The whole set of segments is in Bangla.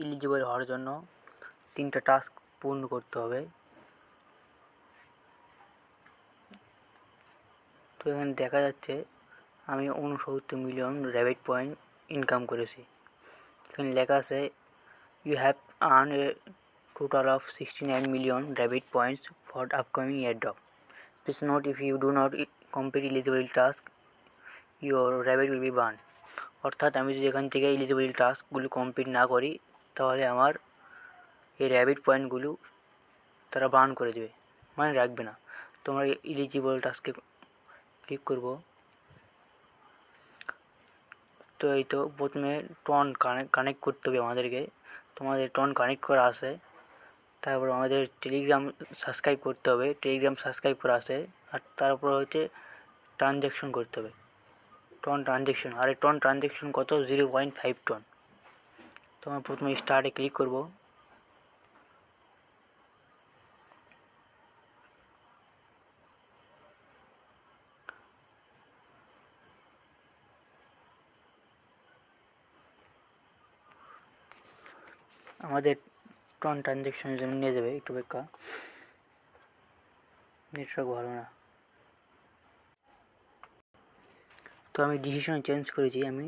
এলিজিবল হওয়ার জন্য 3টা টাস্ক পূর্ণ করতে হবে। তো এখানে দেখা যাচ্ছে আমি 69 মিলিয়ন র্যাবিট পয়েন্ট ইনকাম করেছি। এখানে লেখা আছে you have earn a total of 69 million rabbit points for upcoming airdrop. Please note if you do not complete eligible task your rabbit will be burn. অর্থাৎ আমি যদি এখান থেকে এলিজিবল টাস্কগুলো কমপ্লিট না করি তাহলে আমার এই র্যাবিট পয়েন্টগুলো তারা বার্ন করে দেবে, মানে রাখবে না। তোমরা এলিজিবল টাস্কে ক্লিক করব। তো এই তো প্রথমে টন কানেক্ট করতে হবে আমাদেরকে। তোমাদের টন কানেক্ট করা আছে, তারপর আমাদের টেলিগ্রাম সাবস্ক্রাইব করতে হবে, টেলিগ্রাম সাবস্ক্রাইব করা আছে। আর তারপর হচ্ছে ট্রানজ্যাকশন করতে হবে, টন ট্রানজ্যাকশন। আর এই টন ট্রানজ্যাকশন কত? 0.5 টন। তো আমরা প্রথমে স্টার্টে ক্লিক করব। আমাদের টন ট্রানজ্যাকশনের জন্য নিয়ে যাবে, একটু অপেক্ষা, নেটওয়ার্ক ভালো না। তো আমি ডিসিশন চেঞ্জ করেছি, আমি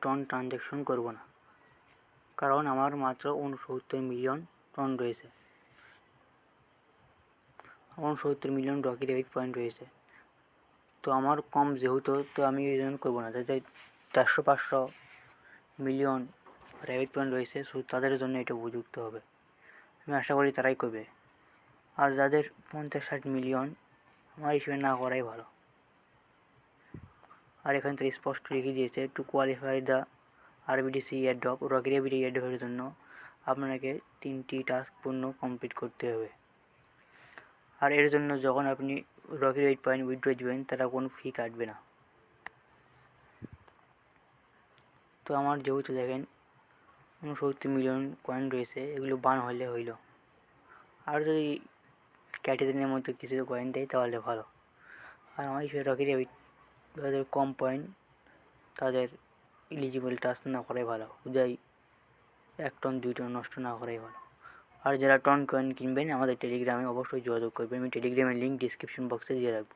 টন ট্রানজ্যাকশন করব না, কারণ আমার মাত্র 69 মিলিয়ন টন রয়েছে, 69 মিলিয়ন রকি র্যাবিট পয়েন্ট রয়েছে। তো আমার কম যেহেতু, তো আমি এই জন্য করবো না। যাদের 400-500 মিলিয়ন র্যাবিট পয়েন্ট রয়েছে তাদের জন্য এটা উপযুক্ত হবে, আমি আশা করি তারাই করবে। আর যাদের 50-60 মিলিয়ন, আমার হিসেবে না করাই ভালো। আর এখানে তো স্পষ্ট লিখে দিয়েছে to qualify the RBDC airdrop, Rocky Rabbit এয়ারড্রপের জন্য আপনাকে 3টি টাস্ক পূর্ণ কমপ্লিট করতে হবে। আর এর জন্য যখন আপনি রকি র্যাবিট পয়েন্ট উইথড্র দিবেন তারা কোনো ফি কাটবে না। তো আমার যেহেতু দেখেন 69 মিলিয়ন কয়েন রয়েছে, এগুলো বান হলে হইল। আর যদি ক্যাটারিনের মধ্যে কিছু কয়েন দেয় তাহলে ভালো। আর আমার হিসেবে রকি র্যাবিট যাদের কম পয়েন্ট তাদের এলিজিবল টাস্ক না করাই ভালো, যাই 1 টন 2 টন নষ্ট না করাই ভালো। আর যারা টন কয়েন কিনবেন আমাদের টেলিগ্রামে অবশ্যই যোগাযোগ করবেন, আমি টেলিগ্রামের লিঙ্ক ডিসক্রিপশন বক্সে দিয়ে রাখবো।